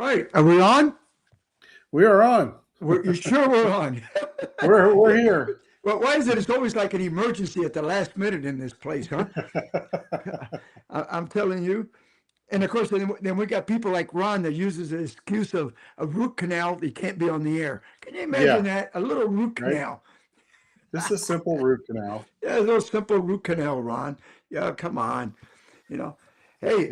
right. Are we on? We are on. You sure we're on? We're here. Well, why is it? It's always like an emergency at the last minute in this place, huh? I'm telling you. And of course, then we got people like Ron that uses the excuse of a root canal. He can't be on the air. Can you imagine that? A little root Right. canal. Just a simple root canal. Yeah, a little simple root canal, Ron. Yeah, come on. You know. Hey,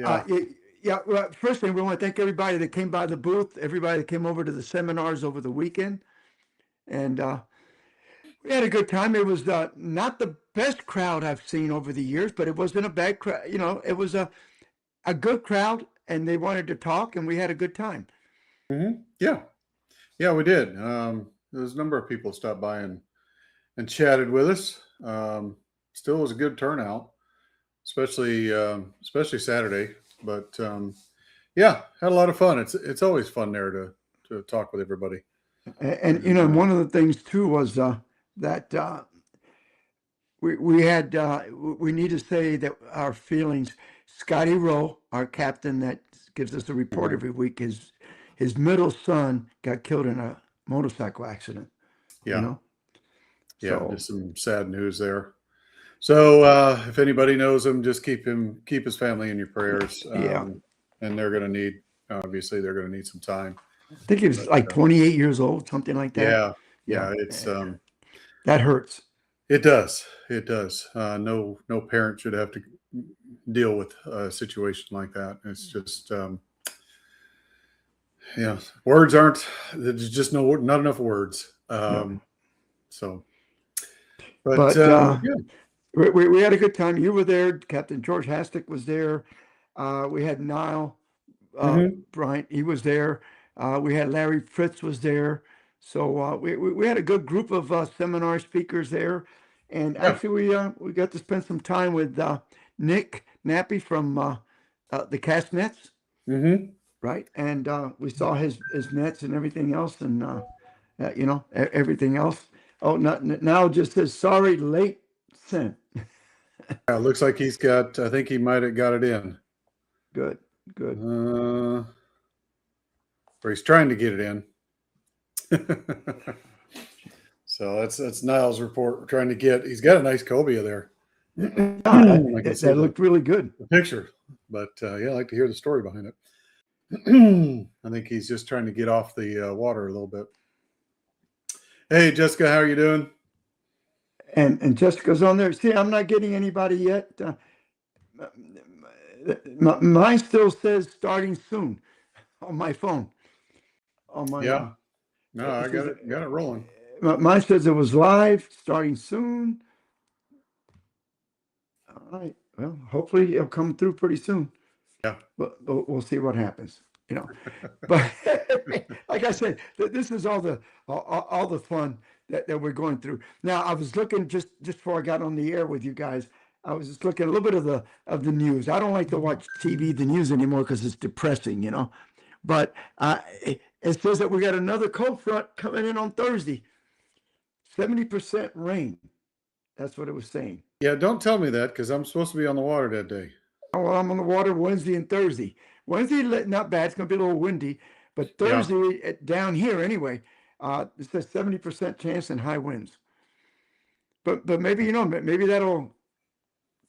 Yeah. well, first thing, we want to thank everybody that came by the booth, everybody that came over to the seminars over the weekend. And we had a good time. It was not the best crowd I've seen over the years, but it wasn't a bad crowd. You know, it was a good crowd, and they wanted to talk, and we had a good time. Yeah. Yeah, we did. There was a number of people stopped by and chatted with us. Still was a good turnout, especially Saturday. But yeah, had a lot of fun. It's always fun there to talk with everybody. And you know, one of the things too was that we need to say that our feelings. Scotty Rowe, our captain that gives us a report every week, his middle son got killed in a motorcycle accident. Yeah. You know? Yeah, just some sad news there. So if anybody knows him, just keep his family in your prayers. And they're going to need some time. I think he was like 28 years old, something like that. Yeah. It's that hurts. It does. No parent should have to deal with a situation like that. It's just words aren't. There's just not enough words. So, but good. We had a good time. You were there. Captain George Hastick was there. We had Niall Bryant. He was there. We had Larry Fritz was there. So we had a good group of seminar speakers there. And actually, we got to spend some time with Nick Nappy from the Cast Nets. Right. And we saw his nets and everything else. And, everything else. Oh, now just says, sorry, late sent. It looks like I think he might have got it in. Good. Or he's trying to get it in. So that's Niall's report. We're trying to get. He's got a nice cobia there. That looked really good. The picture, but I'd like to hear the story behind it. I think he's just trying to get off the water a little bit. Hey, Jessica, how are you doing? And Jessica's on there. See, I'm not getting anybody yet. Mine still says starting soon on my phone. On my No, I got it rolling. Mine says it was live, starting soon. All right. Well, hopefully it'll come through pretty soon. Yeah. But we'll see what happens. But like I said, this is all the fun that we're going through. Now, I was looking just before I got on the air with you guys. I was just looking a little bit of the news. I don't like to watch the news anymore because it's depressing, But it says that we got another cold front coming in on Thursday. 70% rain. That's what it was saying. Yeah, don't tell me that because I'm supposed to be on the water that day. Oh, well, I'm on the water Wednesday and Thursday. Wednesday, not bad. It's going to be a little windy. But Thursday, down here anyway, it says 70% chance and high winds. But maybe, maybe that'll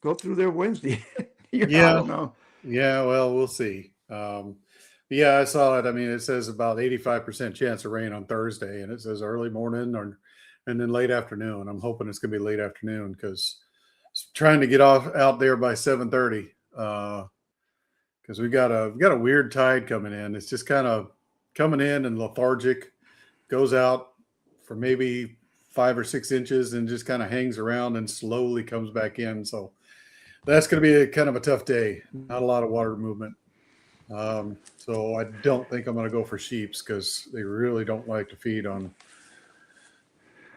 go through there Wednesday. I don't know. Yeah, well, we'll see. Yeah, I saw it. I mean, it says about 85% chance of rain on Thursday, and it says early morning and then late afternoon. I'm hoping it's going to be late afternoon because trying to get out there by 7:30 because we got a weird tide coming in. It's just kind of coming in and lethargic, goes out for maybe 5 or 6 inches and just kind of hangs around and slowly comes back in. So that's going to be a kind of a tough day. Not a lot of water movement. So I don't think I'm going to go for sheeps because they really don't like to feed on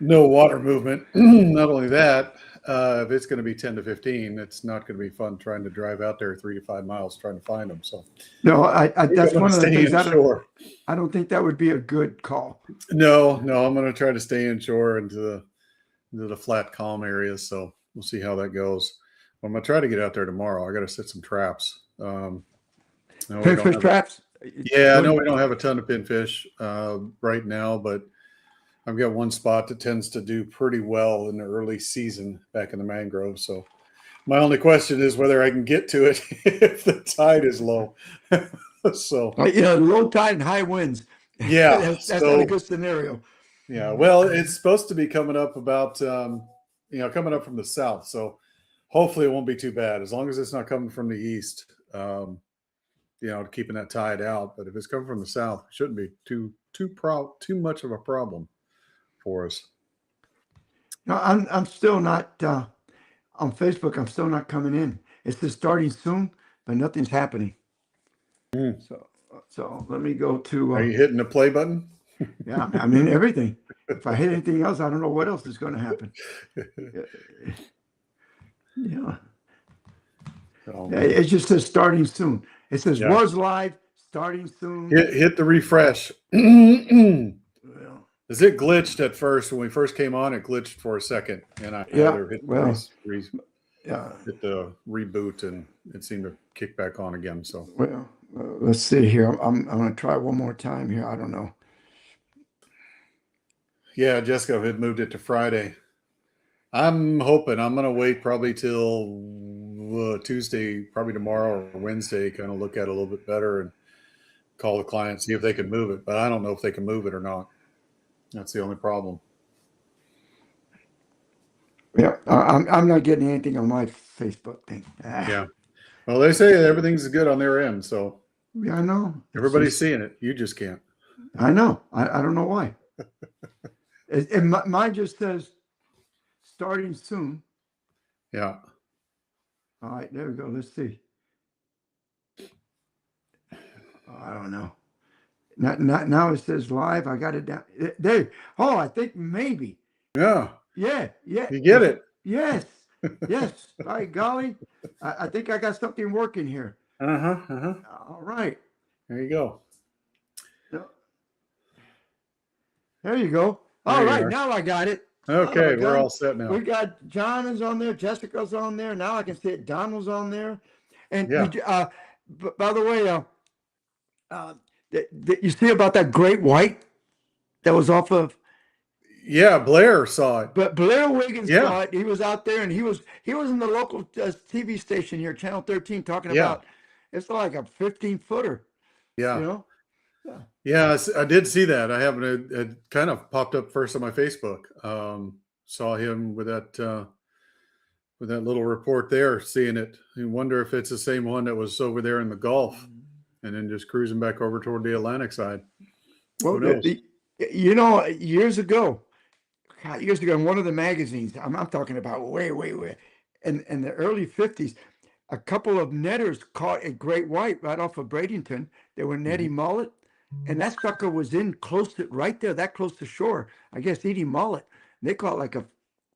no water movement. Not only that, if it's going to be 10 to 15, it's not going to be fun trying to drive out there 3 to 5 miles trying to find them. So no, that's one of the things. I don't think that would be a good call. No, I'm going to try to stay inshore into the flat, calm areas. So we'll see how that goes. I'm going to try to get out there tomorrow. I got to set some traps. Fish traps? Yeah, I know we don't have a ton of pinfish right now, but I've got one spot that tends to do pretty well in the early season back in the mangrove. So my only question is whether I can get to it if the tide is low. So low tide and high winds. yeah, That's not a good scenario. Yeah, well, it's supposed to be coming up about coming up from the south, so hopefully it won't be too bad as long as it's not coming from the east. Keeping that tide out. But if it's coming from the south, it shouldn't be too much of a problem for us. No, I'm still not on Facebook. I'm still not coming in. It's just starting soon, but nothing's happening. So let me go to. Are you hitting the play button? Yeah, I mean everything. If I hit anything else, I don't know what else is going to happen. Yeah. It just says starting soon. It says was live, starting soon. Hit the refresh. Well, Is it glitched at first? When we first came on, it glitched for a second, and I either hit hit the reboot, and it seemed to kick back on again. So let's see here. I'm going to try one more time here. I don't know. Yeah, Jessica had moved it to Friday. I'm hoping I'm going to wait probably till Tuesday, probably tomorrow or Wednesday, kind of look at it a little bit better and call the client, see if they can move it. But I don't know if they can move it or not. That's the only problem. Yeah, I'm not getting anything on my Facebook thing. Yeah. Well, they say everything's good on their end, so yeah, I know. Everybody's seeing it. You just can't. I know. I don't know why. And mine just says starting soon. Yeah. All right, there we go. Let's see. I don't know. Now it says live. I got it down there. Oh, I think maybe. Yeah. Yeah. You get it. Yes. Yes. By golly, I think I got something working here. All right. There you go. There you go. All right, now I got it. Okay, we're all set now. We got John is on there, Jessica's on there. Now I can see it. Donald's on there. And by the way, you see about that great white that was off of? Yeah, Blair saw it. But Blair Wiggins saw it. He was out there, and he was in the local TV station here, Channel 13, talking about it's like a 15-footer. Yeah. You know? Yeah, I did see that. I haven't. It kind of popped up first on my Facebook. Saw him with that little report there, seeing it. I wonder if it's the same one that was over there in the Gulf, and then just cruising back over toward the Atlantic side. Well, years ago, in one of the magazines, I'm talking about way, in the early 50s, a couple of netters caught a great white right off of Bradenton. They were netting mullet. And that sucker was in right there, that close to shore. I guess eating mullet. They caught like a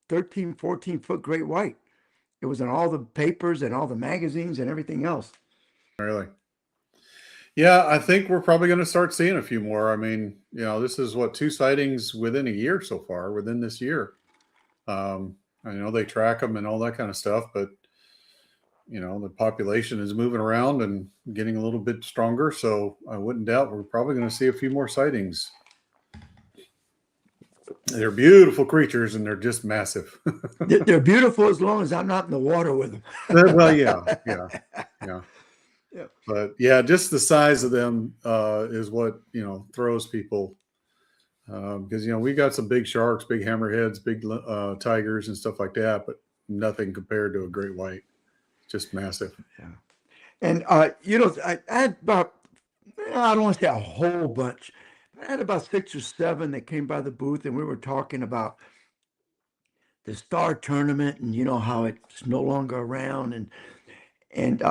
13, 14-foot great white. It was in all the papers and all the magazines and everything else. Really? Yeah, I think we're probably going to start seeing a few more. I mean, this is 2 sightings within a year so far, within this year. I know they track them and all that kind of stuff, but the population is moving around and getting a little bit stronger. So I wouldn't doubt we're probably going to see a few more sightings. They're beautiful creatures and they're just massive. They're beautiful as long as I'm not in the water with them. Well, yeah. But yeah, just the size of them is what, throws people. Because, we got some big sharks, big hammerheads, big tigers and stuff like that, but nothing compared to a great white. Just massive. Yeah. And, I had about, I don't want to say a whole bunch. I had about 6 or 7 that came by the booth, and we were talking about the Star Tournament and, how it's no longer around. And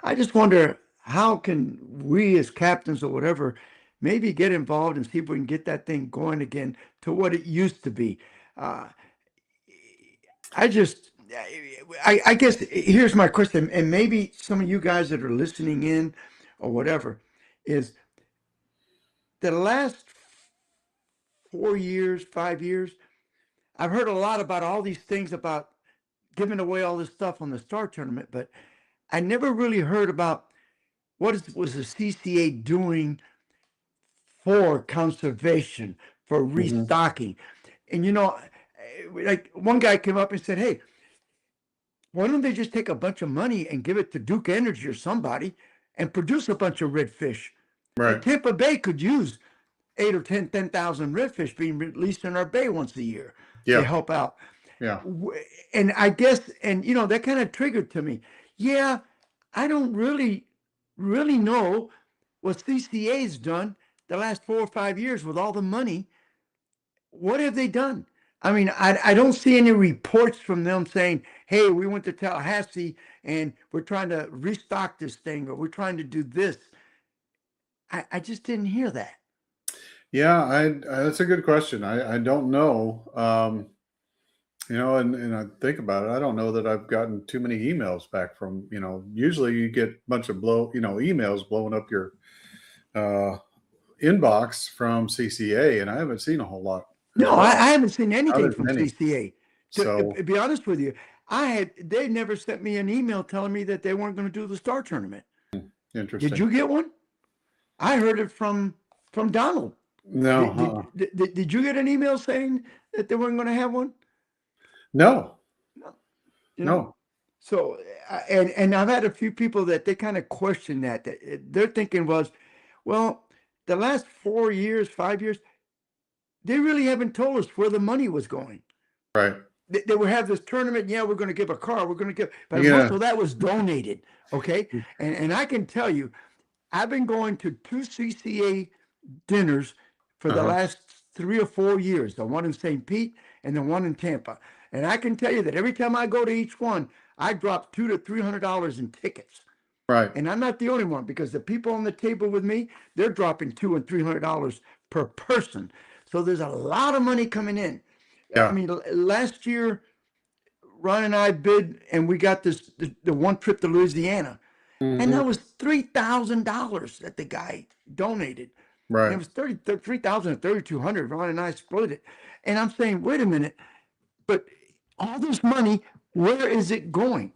I just wonder, how can we as captains or whatever maybe get involved and see if we can get that thing going again to what it used to be. I guess here's my question, and maybe some of you guys that are listening in or whatever, is the last 4 years, 5 years, I've heard a lot about all these things about giving away all this stuff on the Star Tournament, but I never really heard about was the CCA doing for conservation, for Mhm. restocking? And like one guy came up and said, "Hey, why don't they just take a bunch of money and give it to Duke Energy or somebody and produce a bunch of redfish? Right. Tampa Bay could use 8 or 10,000 redfish being released in our bay once a year to Yeah. help out." Yeah. And I guess, and that kind of triggered to me. Yeah, I don't really know what CCA's done the last 4 or 5 years with all the money. What have they done? I mean, I don't see any reports from them saying, "Hey, we went to Tallahassee and we're trying to restock this thing, or we're trying to do this." I just didn't hear that. Yeah, that's a good question. I don't know. And I think about it, I don't know that I've gotten too many emails back from, usually you get a bunch of emails blowing up your uh, inbox from CCA, and I haven't seen a whole lot No, as I well. haven't seen Not anything as from many. CCA. To So be honest with you, they never sent me an email telling me that they weren't going to do the Star Tournament. Did interesting. you get one? I heard it from Donald. No, Did you get an email saying that they weren't going to have one? no, No. You know, no. so and I've had a few people that they kind of question that their thinking was, well, the last 4 years, 5 years, they really haven't told us where the money was going. Right. They would have this tournament. Yeah, we're going to give a car. We're going to give, but You most gonna? of that was donated. Okay, and I can tell you, I've been going to 2 CCA dinners for the Uh-huh. last 3 or 4 years. The one in St. Pete and the one in Tampa, and I can tell you that every time I go to each one, I drop $200 to $300 in tickets. Right. And I'm not the only one, because the people on the table with me, they're dropping $200 and $300 per person. So there's a lot of money coming in. I Yeah. mean, last year, Ron and I bid, and we got the one trip to Louisiana, and Hmm. that was $3,000 that the guy donated, and it Right. was 3,000 or 3,200. Ron and I split it, and I'm saying, wait a minute, but all this money, where is it going?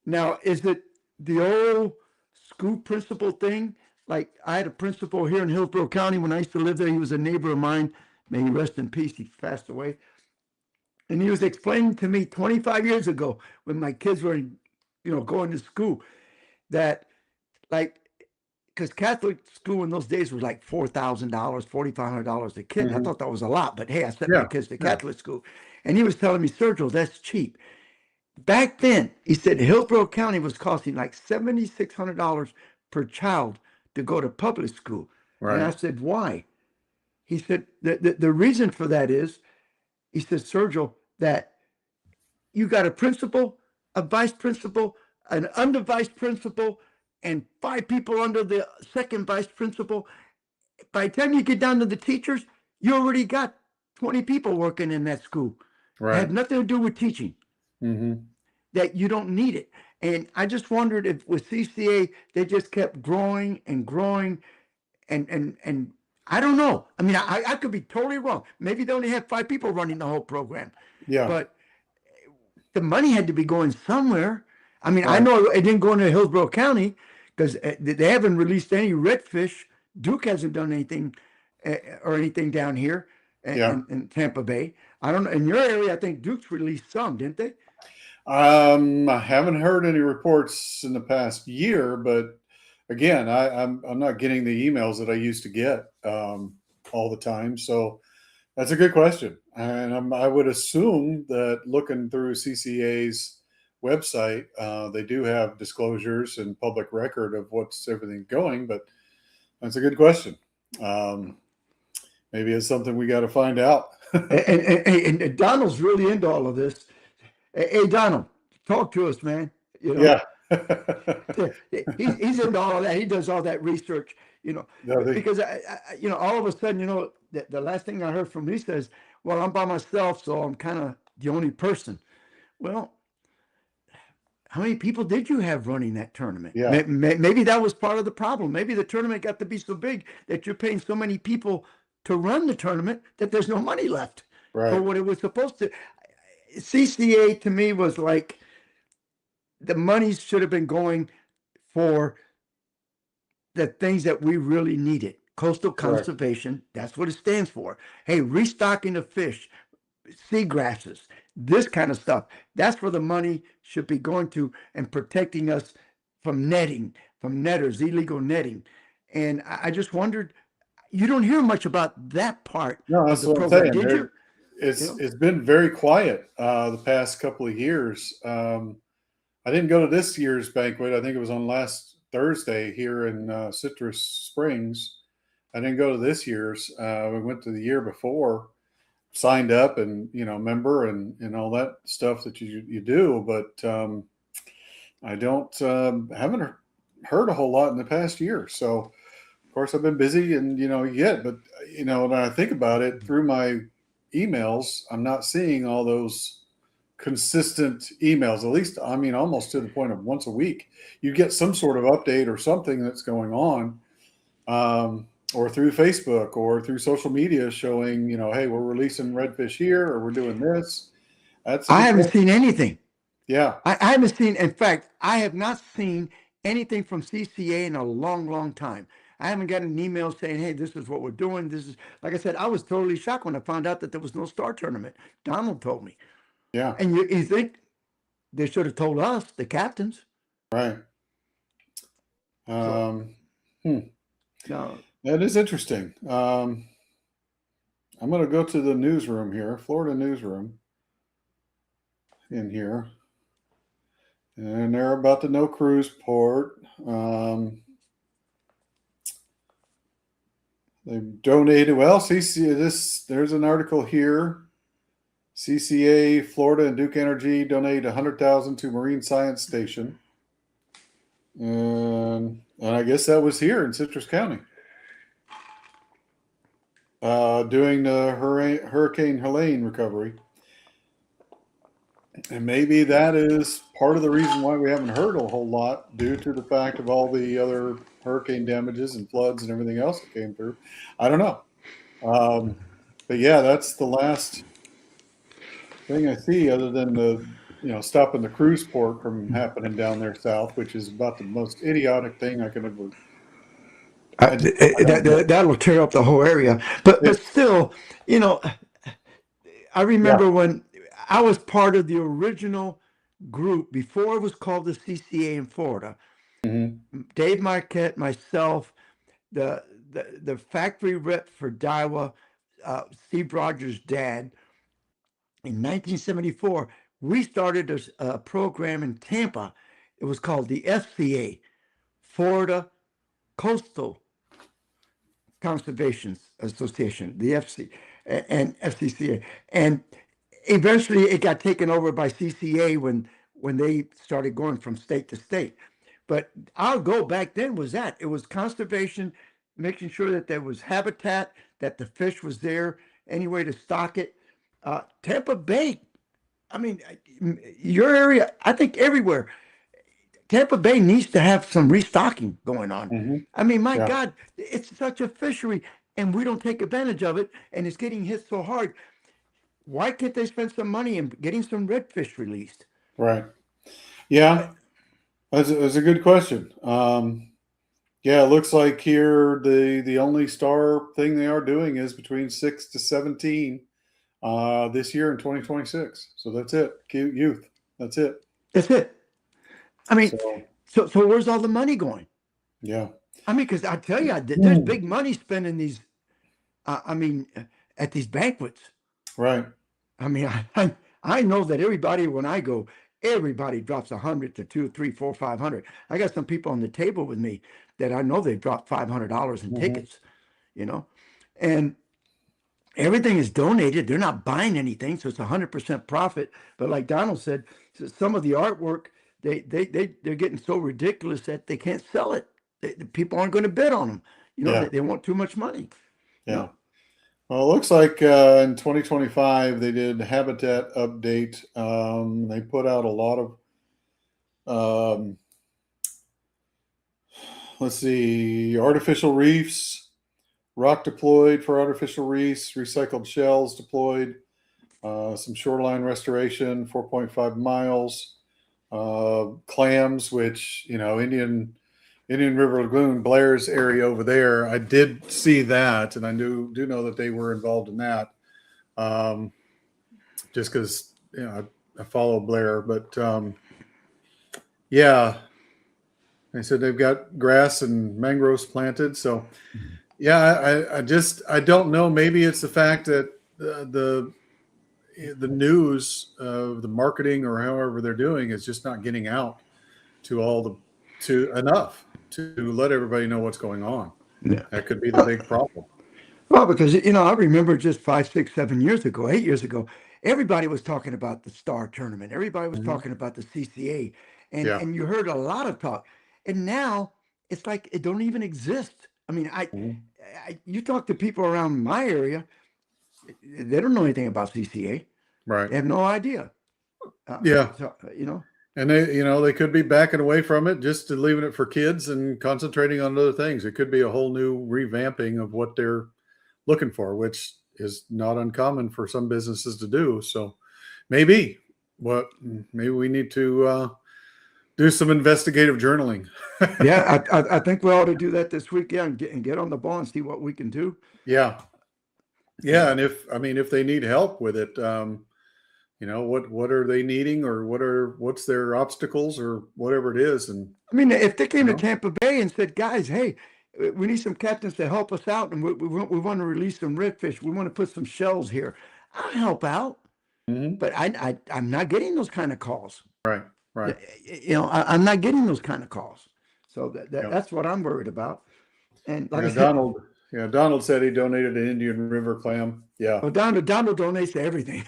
Now, is it the old school principal thing? Like, I had a principal here in Hillsborough County when I used to live there. He was a neighbor of mine. May he rest in peace. He passed away. And he was explaining to me 25 years ago, when my kids were, going to school, that, like, because Catholic school in those days was like $4,000, $4,500 a kid. I Hmm. thought that was a lot, but hey, I sent my Yeah. kids to Yeah. Catholic school. And he was telling me, Sergio, that's cheap. Back then, he said Hillsborough County was costing like $7,600 per child to go to public school. And I Right. said, why? He said, the reason for that is, he said, Sergio, that you got a principal, a vice principal, an under vice principal, and 5 people under the second vice principal. By the time you get down to the teachers, you already got 20 people working in that school. It Right. had nothing to do with teaching. Hmm. That you don't need it. And I just wondered if with CCA they just kept growing and growing, and I don't know. I mean, I could be totally wrong. Maybe they only had 5 people running the whole program, Yeah. but the money had to be going somewhere. I mean, I Right. know it didn't go into Hillsborough County because they haven't released any redfish. Duke hasn't done anything or anything down here Yeah. in Tampa Bay. I don't know. In your area, I think Duke's released some, didn't they? I haven't heard any reports in the past year, but again, I'm not getting the emails that I used to get all the time. So that's a good question, and I would assume that looking through CCA's website, they do have disclosures and public record of what's everything going. But that's a good question. Um, Maybe it's something we got to find out. And Donald's really into all of this. Hey, Donald, talk to us, man. You know, Yeah. he's into all of that. He does all that research. No, Because all of a sudden, the last thing I heard from Lisa is, "Well, I'm by myself, so I'm kind of the only person." Well, how many people did you have running that tournament? yeah. Maybe that was part of the problem. Maybe the tournament got to be so big that you're paying so many people to run the tournament that there's no money left for Right. what it was supposed to. CCA to me was like the money should have been going for the things that we really needed. Coastal Correct. conservation, that's what it stands for. Hey, restocking the fish, seagrasses, this kind of stuff. That's where the money should be going to, and protecting us from netting, from netters, illegal netting. And I just wondered, you don't hear much about that part No, of that's the what I'm program, saying. did you? It's been very quiet the past couple of years. I didn't go to this year's banquet. I think it was on last Thursday here in Citrus Springs. I didn't go to this year's. We went to the year before, signed up and member and all that stuff that you do, but I don't haven't heard a whole lot in the past year. So of course I've been busy and but when I think about it through my emails, I'm not seeing all those consistent emails. At least I mean almost to the point of once a week you get some sort of update or something that's going on. Or through Facebook or through social media showing, hey, we're releasing redfish here or we're doing this. That's a I good haven't question. seen anything. Yeah. I haven't seen, in fact, I have not seen anything from CCA in a long, long time. I haven't got an email saying, hey, this is what we're doing. This is, like I said, I was totally shocked when I found out that there was no star tournament. Donald told me. Yeah. And you think they should have told us, the captains. Right. So, Hmm. no, That is interesting. I'm going to go to the newsroom here, Florida newsroom in here. And they're about the no cruise port. They've donated. Well, there's an article here. CCA, Florida, and Duke Energy donated $100,000 to Marine Science Station, and I guess that was here in Citrus County, doing the Hurricane Helene recovery. And maybe that is part of the reason why we haven't heard a whole lot, due to the fact of all the other hurricane damages and floods and everything else that came through. I don't know. But yeah, that's the last thing I see other than the, stopping the cruise port from happening down there south, which is about the most idiotic thing I could ever. that'll tear up the whole area. But still, I remember when I was part of the original group before it was called the CCA in Florida. Mm-hmm. Dave Marquette, myself, the factory rep for Daiwa, Steve Rogers' dad. In 1974, we started a program in Tampa. It was called the FCA, Florida Coastal Conservation Association, the FC and FCCA, and eventually it got taken over by CCA when they started going from state to state. But our goal back then was that it was conservation, making sure that there was habitat, that the fish was there, any way to stock it. Tampa Bay, I mean, your area, I think everywhere. Tampa Bay needs to have some restocking going on. Mm-hmm. I mean, my Yeah. God, it's such a fishery and we don't take advantage of it, and it's getting hit so hard. Why can't they spend some money in getting some redfish released? Right. Yeah. That's a good question. Yeah, it looks like here the only star thing they are doing is between 6 to 17 this year in 2026. So that's it. Youth. That's it. That's it. I mean, So so where's all the money going? yeah. I mean, because I tell you, there's big money spent in these. I mean, at these banquets. Right. I mean, I know that everybody, when I go, everybody drops 100 to 2, 3, 4, 500. I got some people on the table with me that I know they dropped $500 in tickets, and everything is donated. They're not buying anything, so it's 100% profit. But like Donald said, some of the artwork, they're getting so ridiculous that they can't sell it. The people aren't going to bid on them. They want too much money. Yeah. Well, it looks like in 2025 they did habitat update. They put out a lot of, let's see, artificial reefs, rock deployed for artificial reefs, recycled shells deployed, some shoreline restoration, 4.5 miles, clams, which Indian Indian River Lagoon, Blair's area over there. I did see that, and I do know that they were involved in that. Just because I follow Blair, but yeah, they said they've got grass and mangroves planted. So yeah, I don't know. Maybe it's the fact that the news of the marketing or however they're doing is just not getting out to enough to let everybody know what's going on. Yeah. That could be the big problem. Well, because I remember just 5, 6, 7 years ago, 8 years ago, everybody was talking about the Star Tournament. Everybody was talking about the CCA, and you heard a lot of talk. And now it's like it don't even exist. I mean, you talk to people around my area, they don't know anything about CCA. Right. They have no idea. Yeah. So, And they could be backing away from it, just leaving it for kids and concentrating on other things. It could be a whole new revamping of what they're looking for, which is not uncommon for some businesses to do. So maybe we need to do some investigative journaling. Yeah, I think we ought to do that this week. Yeah, and get on the ball and see what we can do. Yeah. And if they need help with it, what are they needing, or what's their obstacles, or whatever it is. And I mean, if they came to Tampa Bay and said, guys, hey, we need some captains to help us out, and we want to release some redfish. We want to put some shells here. I'll help out. But I'm not getting those kind of calls. Right. I'm not getting those kind of calls. So that's what I'm worried about. And like Donald said he donated an Indian River clam. Yeah. Well, Donald donates to everything.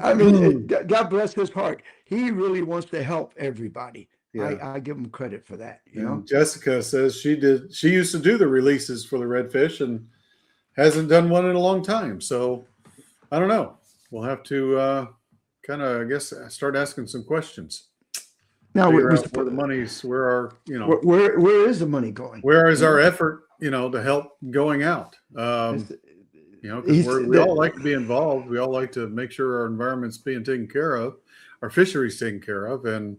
I mean, God bless his heart. He really wants to help everybody. Yeah. I give him credit for that. Jessica says she used to do the releases for the redfish and hasn't done one in a long time. So I don't know. We'll have to kind of, I guess, start asking some questions. Now, where the money's, where is the money going? Where is our effort, to help going out? Because we all like to be involved. We all like to make sure our environment's being taken care of, our fisheries taken care of, and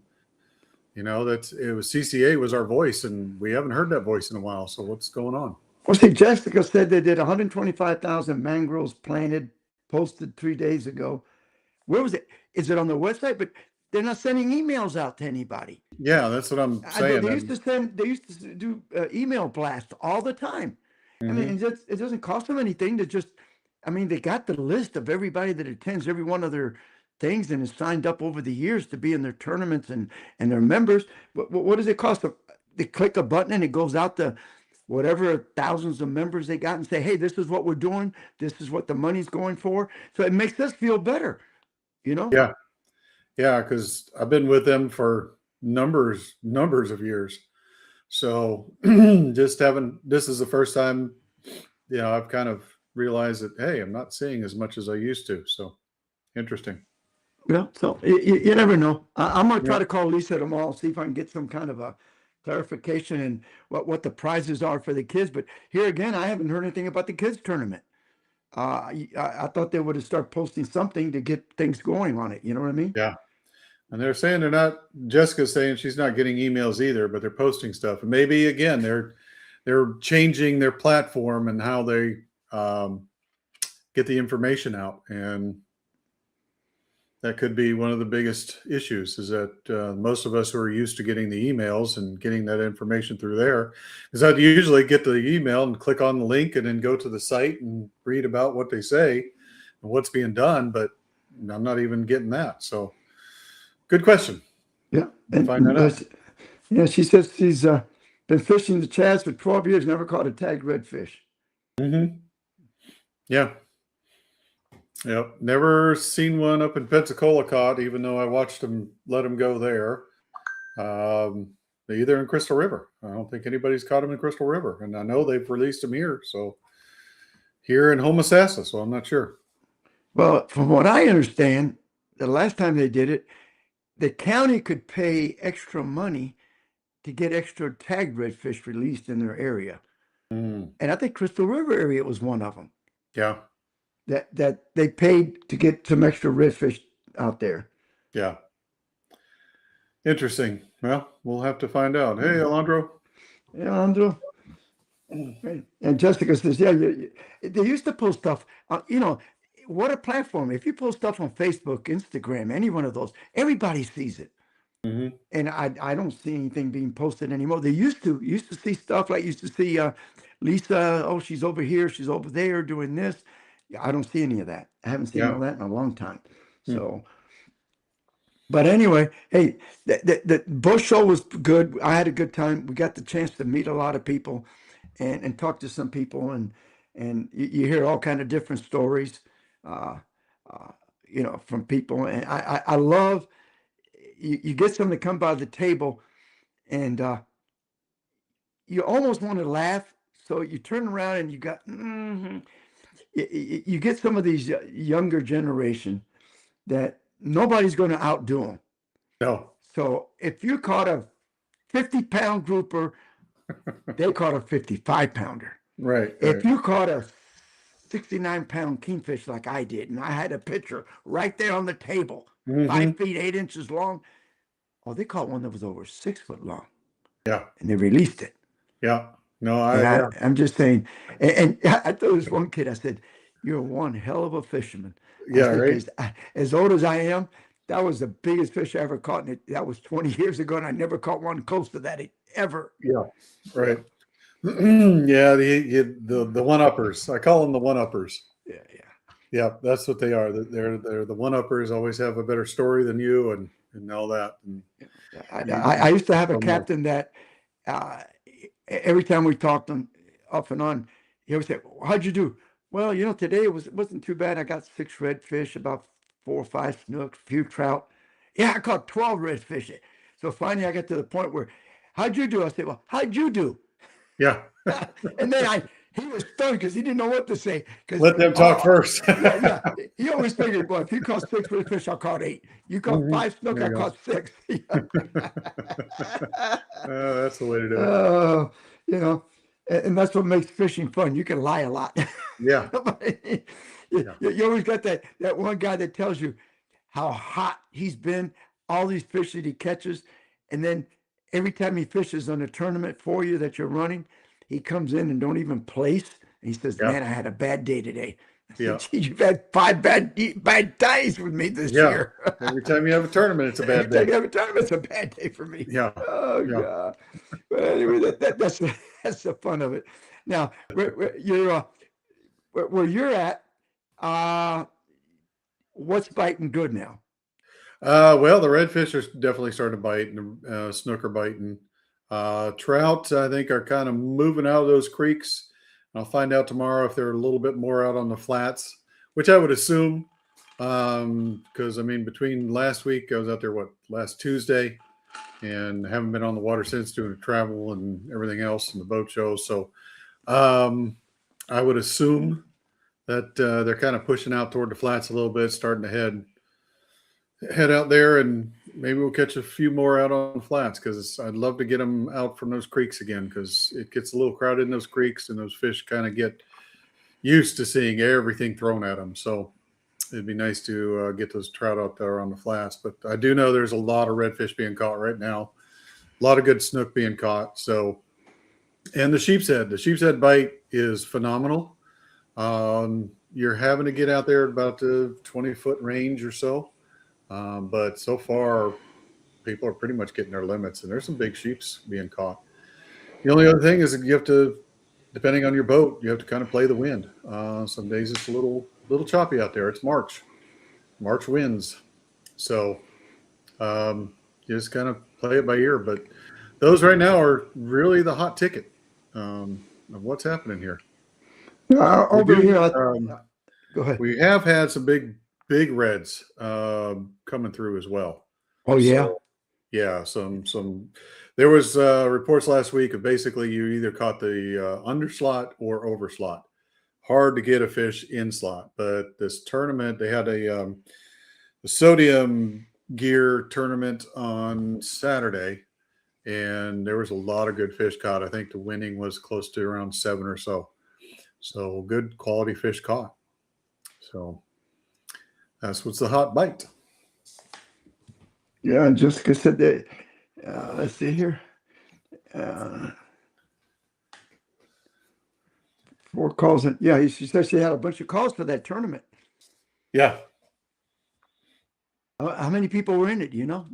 CCA was our voice, and we haven't heard that voice in a while. So what's going on? Well, see, Jessica said they did 125,000 mangroves planted, posted 3 days ago. Where was it? Is it on the website? But they're not sending emails out to anybody. Yeah, that's what I'm saying. They used to do email blasts all the time. I mean, it doesn't cost them anything to just. I mean, they got the list of everybody that attends every one of their things and has signed up over the years to be in their tournaments and their members. But what does it cost? They click a button and it goes out to whatever thousands of members they got and say, hey, this is what we're doing. This is what the money's going for. So it makes us feel better, Yeah. Yeah, because I've been with them for numbers of years. So this is the first time, I've kind of realized that, hey, I'm not seeing as much as I used to. So interesting. Yeah, so you never know. I'm going to try to call Lisa tomorrow, see if I can get some kind of a clarification and what the prizes are for the kids. But here again, I haven't heard anything about the kids tournament. I thought they would have started posting something to get things going on it. You know what I mean? Yeah. And they're saying Jessica's saying she's not getting emails either, but they're posting stuff. And maybe again, they're changing their platform and how they get the information out. And that could be one of the biggest issues, is that most of us who are used to getting the emails and getting that information through there, is I'd usually get the email and click on the link and then go to the site and read about what they say and what's being done, but I'm not even getting that. So good question. Yeah. And find that out. Yeah, she says she's been fishing the Chads for 12 years, never caught a tagged redfish. Yeah. Yep, never seen one up in Pensacola caught, even though I watched them let them go there. Either in Crystal River. I don't think anybody's caught them in Crystal River, and I know they've released them here. So here in Homosassa, so I'm not sure. Well, from what I understand, the last time they did it, the county could pay extra money to get extra tagged redfish released in their area, and I think Crystal River area was one of them. Yeah. That they paid to get some extra redfish out there. Yeah. Interesting. Well, we'll have to find out. Hey, Alondro. Yeah, Andrew. And Jessica says, yeah, they used to post stuff. What a platform. If you post stuff on Facebook, Instagram, any one of those, everybody sees it. Mm-hmm. And I don't see anything being posted anymore. They used to see stuff like used to see Lisa, oh, she's over here, she's over there doing this. Yeah, I don't see any of that. I haven't seen all that in a long time. So, but anyway, hey, the Bush show was good. I had a good time. We got the chance to meet a lot of people and talk to some people, and you hear all kind of different stories, from people. And I love you get someone to come by the table, and you almost want to laugh, so you turn around and you got you get some of these younger generation that nobody's going to outdo them. No. So if you caught a 50-pound grouper, they caught a 55-pounder. Right. If you caught a 69-pound kingfish like I did, and I had a picture right there on the table, 5 feet 8 inches long. Oh, they caught one that was over 6 foot long. Yeah. And they released it. Yeah. No, I'm just saying. And I told this one kid, I said, "You're one hell of a fisherman." Yeah, right. As old as I am, that was the biggest fish I ever caught, and that was 20 years ago, and I never caught one close to that ever. Yeah. Right. Yeah. The one-uppers. I call them the one-uppers. Yeah. Yeah, that's what they are. They're the one-uppers. Always have a better story than you, and all that. And I used to have a captain that every time we talked on off and on, he always said, "How'd you do?" Well, today it wasn't too bad. I got 6 redfish, about 4 or 5 snooks, a few trout. Yeah, I caught 12 redfish. So finally, I got to the point where, "How'd you do?" I said, "Well, how'd you do?" Yeah. And then he was stunned because he didn't know what to say. Let them talk first. Yeah. He always figured, well, if you caught 6 redfish, I caught 8. You caught 5 snook, I caught 6. That's the way to do it. And that's what makes fishing fun. You can lie a lot. Yeah. You always got that one guy that tells you how hot he's been, all these fish that he catches, and then every time he fishes on a tournament for you that you're running, he comes in and don't even place. And he says, "Man, I had a bad day today." I said, "Gee, you've had 5 bad days with me this year." Every time you have a tournament, it's a bad day. Every time you have a tournament, it's a bad day for me. Yeah. Oh, God. But anyway, that's the fun of it. Now, where you're at, what's biting good now? Well, the redfish are definitely starting to bite, and snook are biting. Trout, I think, are kind of moving out of those creeks. I'll find out tomorrow if they're a little bit more out on the flats, which I would assume. Because between last week, I was out there last Tuesday, and haven't been on the water since, doing travel and everything else and the boat show. So I would assume that they're kind of pushing out toward the flats a little bit, starting to head out there, and maybe we'll catch a few more out on the flats, because I'd love to get them out from those creeks again, because it gets a little crowded in those creeks, and those fish kind of get used to seeing everything thrown at them. So it'd be nice to get those trout out there on the flats. But I do know there's a lot of redfish being caught right now, a lot of good snook being caught. So, and the sheepshead bite is phenomenal. You're having to get out there at about the 20-foot range or so. But so far, people are pretty much getting their limits, and there's some big sheeps being caught. The only other thing is that you have to, depending on your boat, you have to kind of play the wind. Some days it's a little choppy out there. It's March winds. So you just kind of play it by ear. But those right now are really the hot ticket of what's happening here. Over here, go ahead. We have had some big reds coming through as well. Oh, yeah. So, yeah, some. There was reports last week of basically you either caught the underslot or overslot. Hard to get a fish in slot, but this tournament, they had a sodium gear tournament on Saturday, and there was a lot of good fish caught. I think the winning was close to around 7 or so. So good quality fish caught. So that's what's the hot bite. Yeah, Jessica said that. Let's see here. Uh, 4 calls. And yeah, she said she had a bunch of calls for that tournament. Yeah. How many people were in it? Do you know?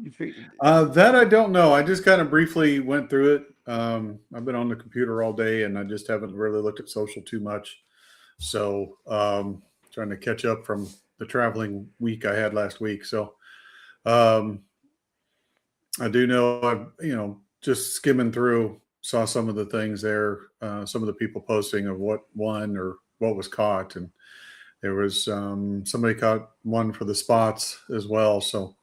That I don't know. I just kind of briefly went through it. I've been on the computer all day, and I just haven't really looked at social too much. So trying to catch up from the traveling week I had last week. So I do know just skimming through, saw some of the things there, some of the people posting of what won or what was caught, and there was somebody caught one for the spots as well. So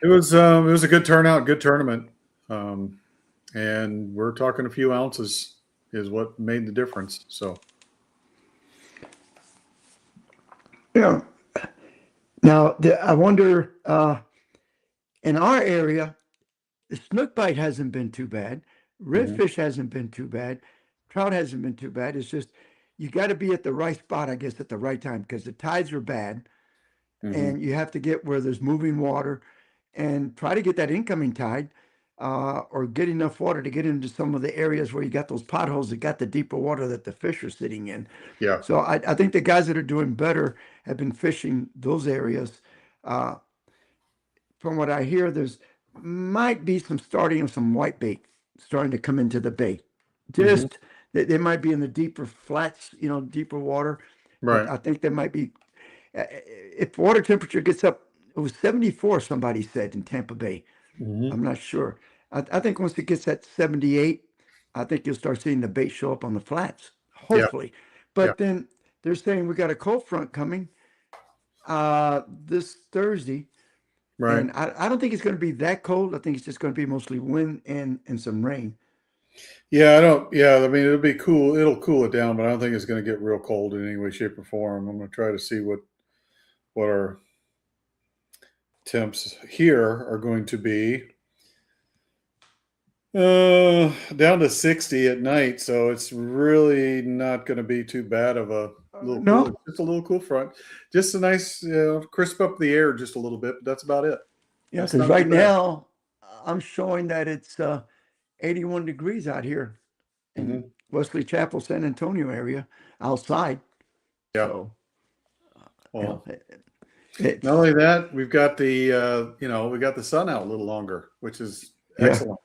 it was a good turnout, good tournament, and we're talking a few ounces is what made the difference. So yeah. Now I wonder in our area, the snook bite hasn't been too bad. Redfish hasn't been too bad. Trout hasn't been too bad. It's just you got to be at the right spot, I guess, at the right time because the tides are bad, and you have to get where there's moving water, and try to get that incoming tide, or get enough water to get into some of the areas where you got those potholes that got the deeper water that the fish are sitting in. yeah, So I think the guys that are doing better have been fishing those areas. From what I hear, there's might be some starting of some white bait starting to come into the bay. Just they might be in the deeper flats, deeper water. But right. I think there might be if water temperature gets up. It was 74. Somebody said in Tampa Bay. I'm not sure. I think once it gets at 78, I think you'll start seeing the bait show up on the flats. Yeah, Hopefully, but then they're saying we got a cold front coming this Thursday. right. And I don't think it's going to be that cold. I think it's just going to be mostly wind and some rain. Yeah, I don't. Yeah, I mean, it'll be cool. It'll cool it down, but I don't think it's going to get real cold in any way, shape, or form. I'm going to try to see what our temps here are going to be. Down to 60 at night, so it's really not going to be too bad of a little No. cool, just a little cool front, just a nice, crisp up the air just a little bit. But that's about it. Yeah, It's because not too right bad. now I'm showing that it's 81 degrees out here in Wesley Chapel, San Antonio area outside. Yeah. So, Well, it's, not only that, we've got the we got the sun out a little longer, which is yeah. excellent.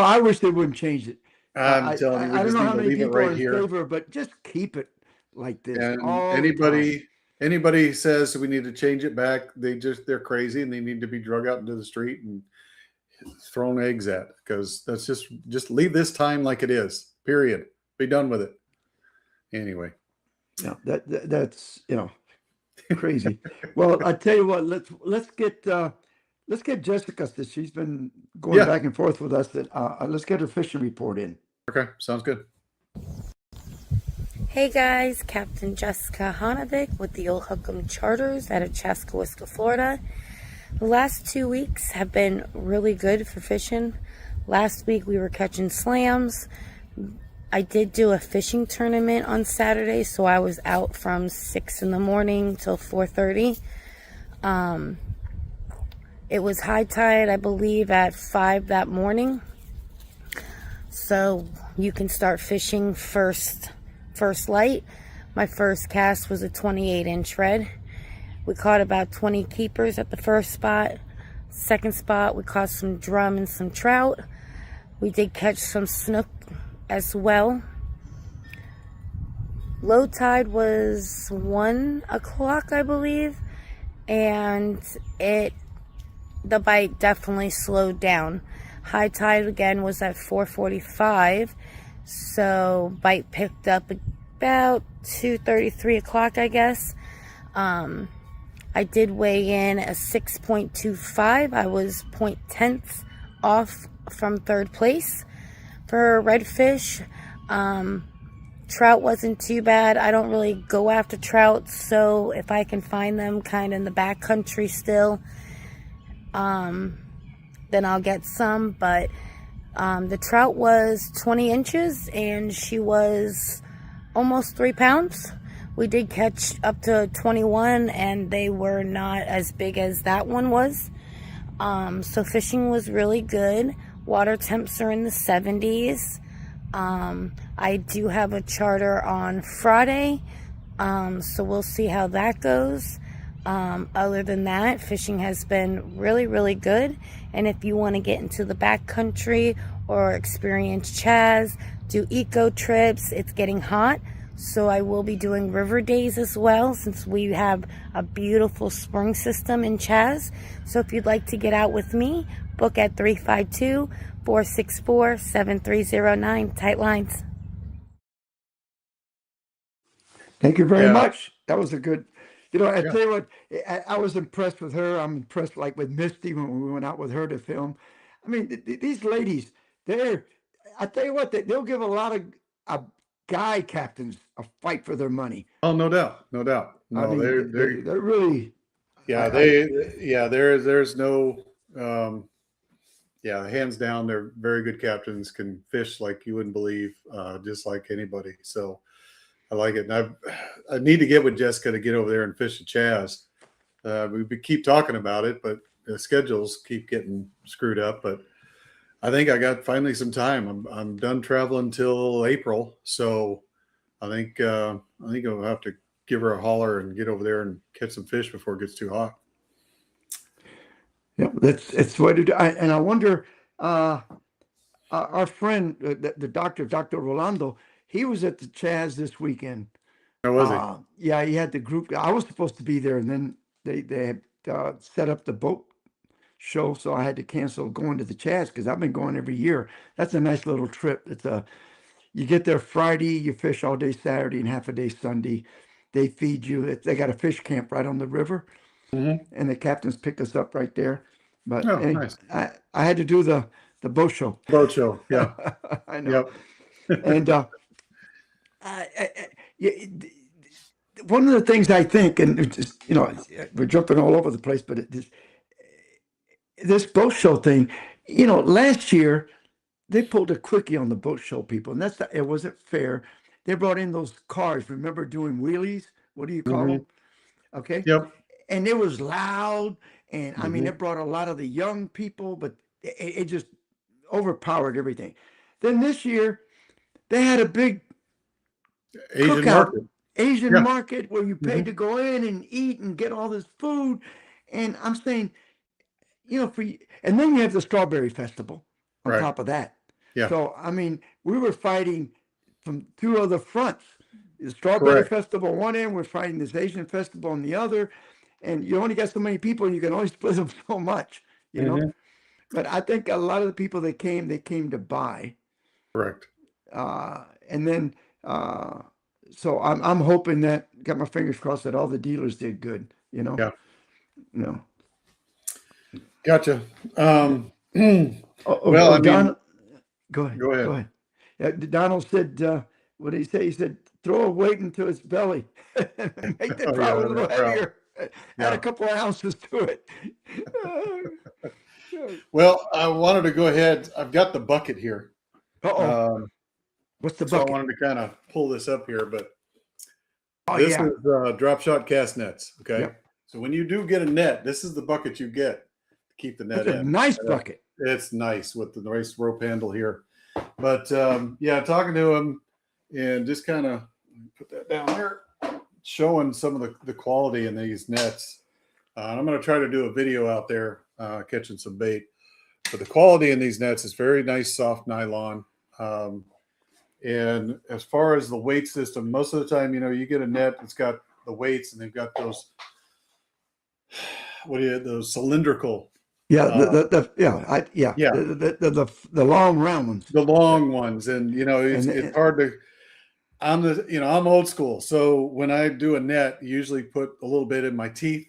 I wish they wouldn't change it. I'm telling you, we I don't just know need how to many leave it people are right in here. favor, but just keep it like this And all the time. anybody says we need to change it back, they're crazy and they need to be drug out into the street and thrown eggs at, because that's just leave this time like it is. Period. Be done with it. Anyway. Yeah, that's crazy. Well, I tell you what, let's get Jessica. She's been going back and forth with us. Let's get her fishing report in. Okay, sounds good. Hey guys, Captain Jessica Hanovic with the Old Hookham Charters out of Chaskawiska, Florida. The last 2 weeks have been really good for fishing. Last week we were catching slams. I did do a fishing tournament on Saturday, so I was out from 6 in the morning till 4:30. It was high tide, I believe, at 5 that morning. So you can start fishing first light. My first cast was a 28-inch red. We caught about 20 keepers at the first spot. Second spot, we caught some drum and some trout. We did catch some snook as well. Low tide was 1 o'clock, I believe, and the bite definitely slowed down. High tide again was at 4:45, so bite picked up about 2:30, 3 o'clock, I guess. I did weigh in a 6.25. I was 0.10 off from third place. For redfish, trout wasn't too bad. I don't really go after trout, so if I can find them kind of in the back country still, then I'll get some. But the trout was 20 inches and she was almost 3 pounds, We did catch up to 21, and they were not as big as that one was. So fishing was really good. Water temps are in the 70s. I do have a charter on Friday, so we'll see how that goes. Other than that, fishing has been really, really good. And if you want to get into the backcountry or experience Chaz, do eco trips, it's getting hot. So I will be doing river days as well, since we have a beautiful spring system in Chaz. So if you'd like to get out with me, book at 352-464-7309. Tight lines. Thank you very Yeah. much. That was a good, I Yeah. tell you what, I was impressed with her. I'm impressed like with Misty when we went out with her to film. I mean, these ladies, I tell you what, they'll give a lot of guy captains a fight for their money. Oh, no doubt, no doubt. No, I mean, they're really, yeah, there's no, hands down, they're very good captains, can fish like you wouldn't believe, just like anybody. So I like it. And I need to get with Jessica to get over there and fish the Chaz. We keep talking about it, but the schedules keep getting screwed up. But I think I got finally some time. I'm done traveling till April, so I think I'll have to give her a holler and get over there and catch some fish before it gets too hot. yeah, it's what to do. And I wonder, our friend, the doctor, Dr. Rolando, he was at the Chaz this weekend. How was he? Yeah, he had the group. I was supposed to be there, and then they had set up the boat show, so I had to cancel going to the Chaz because I've been going every year. That's a nice little trip. You get there Friday, you fish all day Saturday and half a day Sunday. They feed you. They got a fish camp right on the river, Mhm. and the captains pick us up right there. But Oh, anyway, nice. I had to do the boat show. Boat show. Yeah. I know. Yep. And one of the things I think, and it's just, we're jumping all over the place, but this boat show thing, last year they pulled a quickie on the boat show people, and it wasn't fair. They brought in those cars. Remember doing wheelies? What do you call Mhm. them? Okay. Yep. And it was loud, and I mean, Mhm. it brought a lot of the young people, but it just overpowered everything. Then this year they had a big Asian cookout, market. Asian Yeah. market where you paid Mhm. to go in and eat and get all this food. And I'm saying, and then you have the strawberry festival on Right. top of that. Yeah. So, I mean, we were fighting from two other fronts. The strawberry Correct. festival on one end, we're fighting this Asian festival on the other. And you only got so many people, and you can only split them so much, Mhm. But I think a lot of the people that came, they came to buy. Correct. And then, so I'm hoping that, got my fingers crossed that all the dealers did good, Yeah. No. Gotcha. Well, I mean, go ahead. go ahead. Go ahead. Yeah, Donald said, what did he say? He said, throw a weight into his belly and make the Oh, trout yeah, a little that trout. heavier. Add Yeah. a couple of ounces to it. Well, I wanted to go ahead. I've got the bucket here. Uh-oh. What's the So I bucket? wanted to kind of pull this up here, but Oh, this yeah. is drop shot cast nets. Okay. Yep. So when you do get a net, this is the bucket you get to keep the net That's a in. nice bucket. It's nice with the nice rope handle here. But talking to him and just kind of put that down there, showing some of the quality in these nets. I'm going to try to do a video out there catching some bait. But the quality in these nets is very nice, soft nylon. And as far as the weight system, most of the time, you get a net that's got the weights, and they've got those those cylindrical. Yeah, Yeah. the long round ones. The long ones, and it's hard to. I'm old school, so when I do a net, I usually put a little bit in my teeth,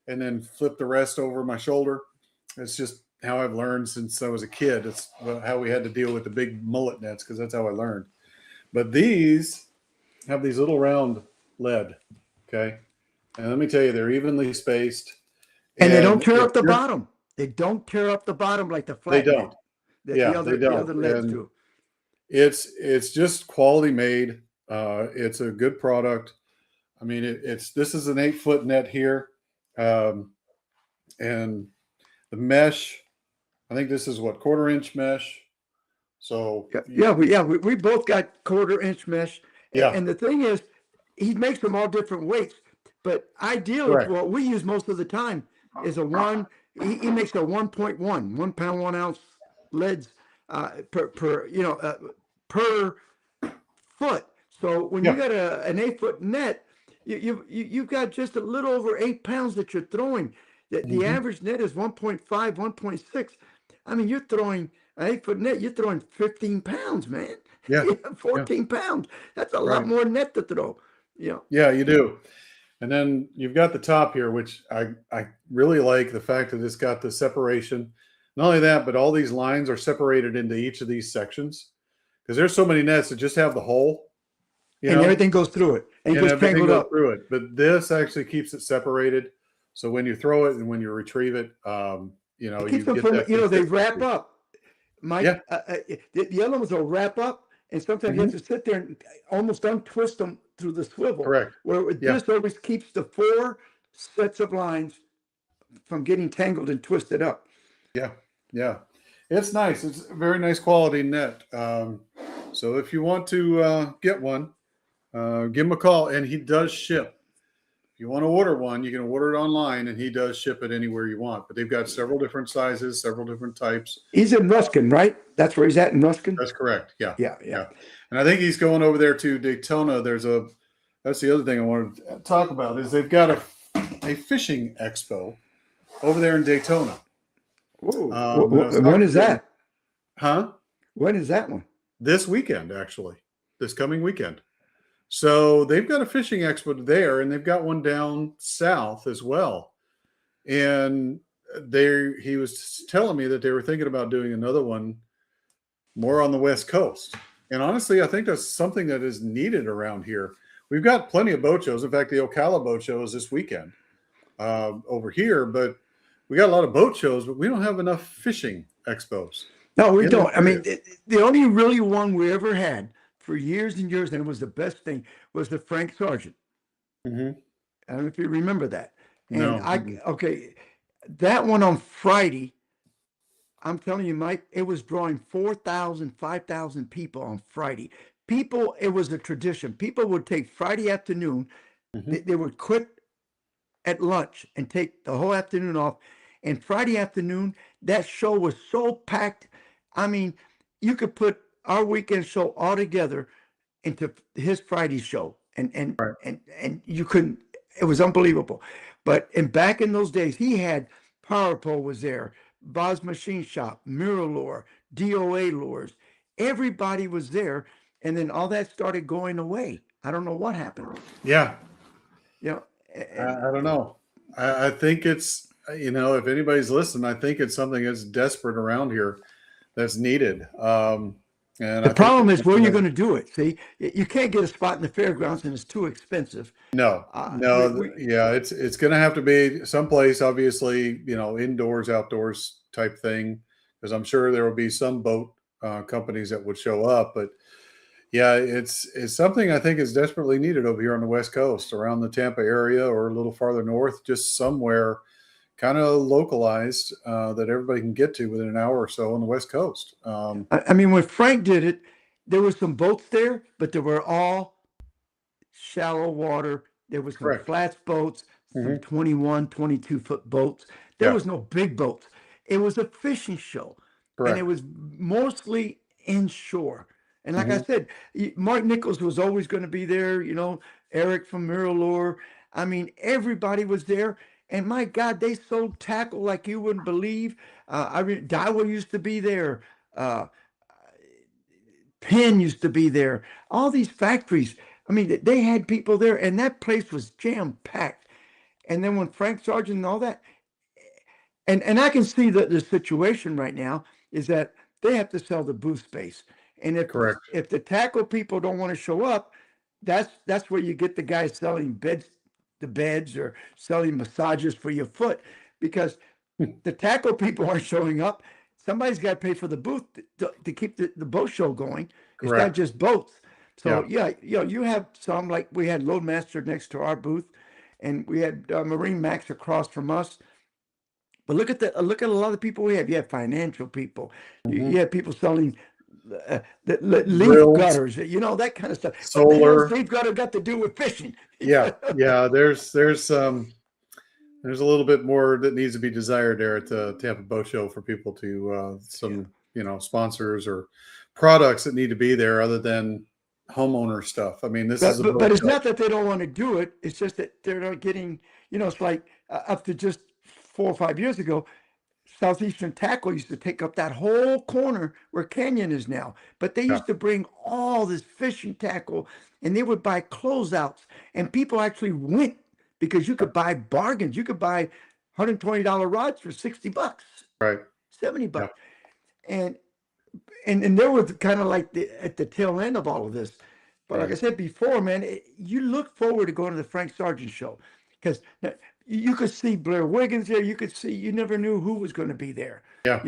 and then flip the rest over my shoulder. It's just how I've learned since I was a kid. It's how we had to deal with the big mullet nets, because that's how I learned. But these have these little round lead, okay, and let me tell you, they're evenly spaced, And they don't tear if up the you're- bottom. They don't tear up the bottom like the flat They don't. net. The Yeah, other, they the don't. other leads And do. It's just quality made. It's a good product. I mean, this is an 8-foot net here, and the mesh. I think this is what, 1/4-inch mesh. So we both got 1/4-inch mesh. Yeah. And the thing is, he makes them all different weights, but ideally, Correct. what we use most of the time is a one. He makes a 1 pound 1 ounce leads per foot. So when you got an 8-foot net, you've got just a little over 8 pounds that you're throwing. The average net is 1.5, 1.6. I mean, you're throwing an 8-foot net, you're throwing 15 pounds, man. Yeah. 14 pounds. That's a lot more net to throw. Yeah, you do. And then you've got the top here, which I really like the fact that it's got the separation. Not only that, but all these lines are separated into each of these sections, because there's so many nets that just have the hole. And everything goes through it and gets tangled up through it. But this actually keeps it separated. So when you throw it and when you retrieve it, it keeps them from, they wrap up. The other ones will wrap up, and sometimes you have to sit there and almost untwist them through the swivel. Correct. Where this always keeps the 4 sets of lines from getting tangled and twisted up. Yeah. It's nice. It's a very nice quality net. So if you want to get one, give him a call, and he does ship. If you want to order one, you can order it online, and he does ship it anywhere you want. But they've got several different sizes, several different types. He's in Ruskin, right? That's where he's at, in Ruskin? That's correct. Yeah. Yeah. And I think he's going over there to Daytona. That's the other thing I wanted to talk about, is they've got a fishing expo over there in Daytona. When is that? Huh? When is that one? This weekend, actually. This coming weekend. So they've got a fishing expo there, and they've got one down south as well. And he was telling me that they were thinking about doing another one more on the West Coast. And honestly, I think that's something that is needed around here. We've got plenty of boat shows. In fact, the Ocala boat show is this weekend over here, but we got a lot of boat shows, but we don't have enough fishing expos. No, we don't. I mean, the only really one we ever had for years and years, and it was the best thing, was the Frank Sargent. I don't know if you remember that. And No. That one on Friday, I'm telling you, Mike, it was drawing 4,000, 5,000 people on Friday. It was a tradition. People would take Friday afternoon, they would quit at lunch and take the whole afternoon off. And Friday afternoon, that show was so packed. I mean, you could put our weekend show all together into his Friday show, and you couldn't. It was unbelievable. But back in those days, he had Power Pole was there, Bob's Machine Shop, Mirror, DOA Lures. Everybody was there, and then all that started going away. I don't know what happened. Yeah. I don't know. I think it's, if anybody's listening, I think it's something that's desperate around here that's needed. And the problem is where you're going to do it. See, you can't get a spot in the fairgrounds, and it's too expensive. No. It's going to have to be someplace, obviously, indoors, outdoors type thing, because I'm sure there will be some boat companies that would show up. But yeah, it's something I think is desperately needed over here on the West Coast, around the Tampa area, or a little farther north, just somewhere kind of localized that everybody can get to within an hour or so on the West Coast. I mean, when Frank did it, there were some boats there, but they were all shallow water. There was some flats boats, some 21, 22-foot boats. There was no big boats. It was a fishing show. And it was mostly inshore. And like I said, Mark Nichols was always going to be there, Eric from Mirror. I mean, everybody was there. And my God, they sold tackle like you wouldn't believe. Daiwa used to be there. Penn used to be there. All these factories. I mean, they had people there, and that place was jam-packed. And then when Frank Sargent and all that, and I can see that the situation right now is that they have to sell the booth space. And if the tackle people don't want to show up, that's where you get the guys selling beds or selling massages for your foot, because the tackle people aren't showing up. Somebody's got to pay for the booth to keep the boat show going. It's not just boats. So yeah, you have some, like we had Loadmaster next to our booth, and we had Marine Max across from us. But look at a lot of people we have. You have financial people. You have people selling leaf Grills, gutters, that kind of stuff. What the solar. hell's leaf gutter got to do with fishing? Yeah. There's a little bit more that needs to be desired there at the Tampa Boat Show for people to sponsors or products that need to be there other than homeowner stuff. I mean, this is but it's not that they don't want to do it. It's just that they're not getting. It's like up to just 4 or 5 years ago, Southeastern Tackle used to take up that whole corner where Canyon is now. But they used to bring all this fishing tackle, and they would buy closeouts, and people actually went because you could buy bargains. You could buy $120 rods for $60, right, $70, and there was kind of like at the tail end of all of this. But like I said before, man, you look forward to going to the Frank Sargent show because you could see Blair Wiggins there. You could see, you never knew who was going to be there. Yeah.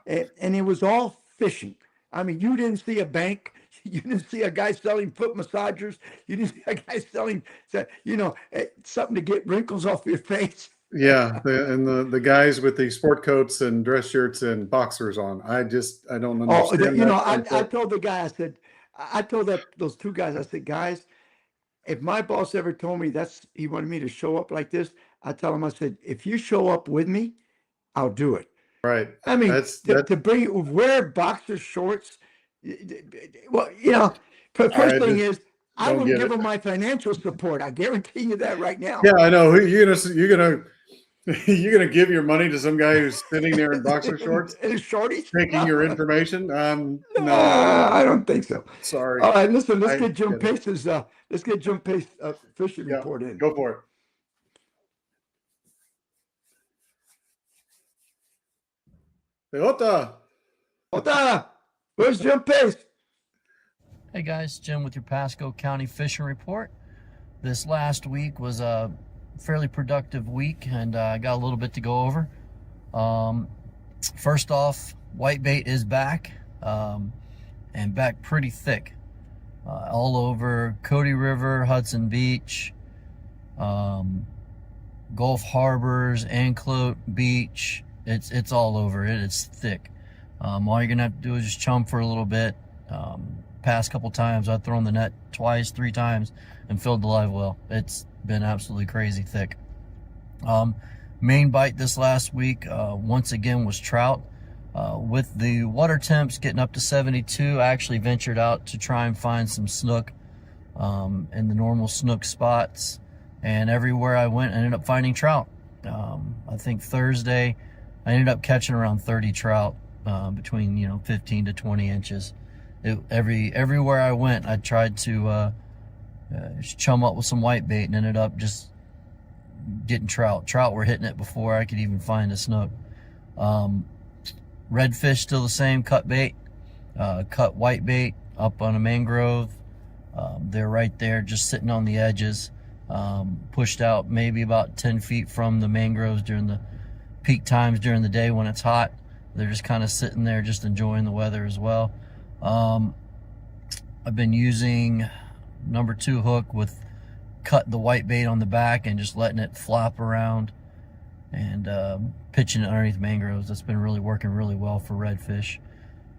And it was all fishing. I mean, you didn't see a bank. You didn't see a guy selling foot massagers. You didn't see a guy selling, something to get wrinkles off your face. Yeah, the guys with the sport coats and dress shirts and boxers on. I don't understand. I told the guy, I told those two guys, I said, guys, if my boss ever told me he wanted me to show up like this, I tell him, I said, if you show up with me, I'll do it. Right. I mean, to wear boxer shorts. Well, the first thing is, I will give them my financial support. I guarantee you that right now. Yeah, I know. You're gonna give your money to some guy who's sitting there in boxer shorts and shorties taking your information? No, I don't think so. Sorry. All right, listen. Let's get Jim Pace's fishing report in. Go for it. Ota, where's Jim Pace? Hey guys, Jim with your Pasco County Fishing Report. This last week was a fairly productive week, and I got a little bit to go over. First off, whitebait is back, and back pretty thick. All over Cody River, Hudson Beach, Gulf Harbors, Anclote Beach. It's all over it. It's thick. All you're gonna have to do is just chum for a little bit. Past couple times I've thrown the net twice, 3 times and filled the live well. It's been absolutely crazy thick. Main bite this last week once again was trout. With the water temps getting up to 72, I actually ventured out to try and find some snook in the normal snook spots, and everywhere I went I ended up finding trout. I think Thursday I ended up catching around 30 trout between 15 to 20 inches. Everywhere I went, I tried to chum up with some whitebait and ended up just getting trout. Trout were hitting it before I could even find a snook. Redfish still the same, cut bait, cut whitebait up on a mangrove. They're right there just sitting on the edges, pushed out maybe about 10 feet from the mangroves during the peak times during the day when it's hot. They're just kind of sitting there just enjoying the weather as well. I've been using number 2 hook with cut the whitebait on the back and just letting it flop around and pitching it underneath mangroves. That's been really working really well for redfish.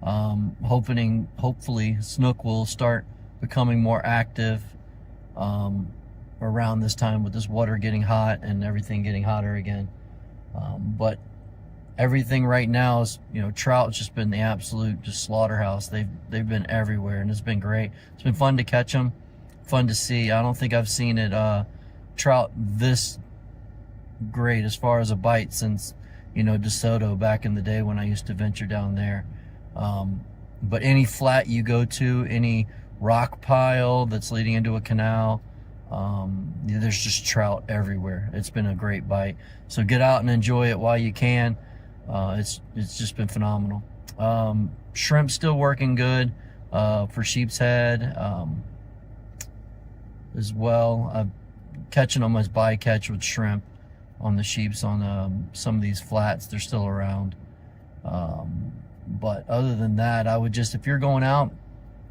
Hopefully snook will start becoming more active around this time with this water getting hot and everything getting hotter again. But everything right now is, trout's just been the absolute just slaughterhouse. They've been everywhere, and it's been great. It's been fun to catch them, fun to see. I don't think I've seen it trout this great as far as a bite since DeSoto back in the day when I used to venture down there. But any flat you go to, any rock pile that's leading into a canal, there's just trout everywhere. It's been a great bite, so get out and enjoy it while you can. It's just been phenomenal. Shrimp still working good for sheep's head as well. I'm catching them as bycatch with shrimp on the sheeps on some of these flats. They're still around. But other than that, I would just, if you're going out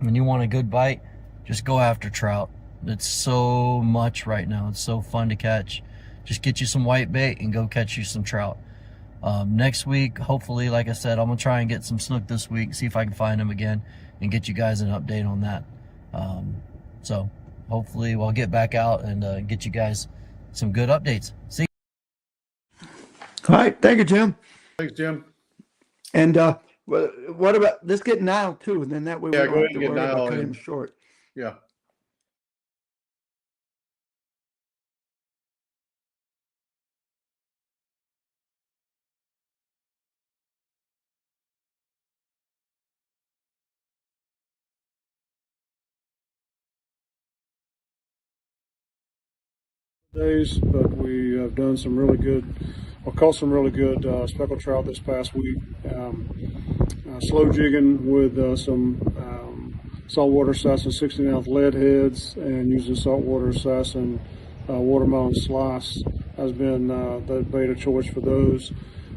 and you want a good bite, just go after trout. It's so much right now. It's so fun to catch. Just get you some white bait and go catch you some trout. Next week, hopefully, like I said, I'm gonna try and get some snook this week, see if I can find them again and get you guys an update on that. So hopefully we'll get back out and get you guys some good updates. See you. All right. Thank you, Jim. Thanks, Jim. And what about, let's get Niall too, and then that way we Yeah, don't go have ahead to and get worry about Niall cutting in. him short. Yeah. Days, but we have done some really good, or caught some really good speckled trout this past week. Slow jigging with some saltwater assassin 16-ounce lead heads and using saltwater assassin watermelon slice has been the bait of choice for those.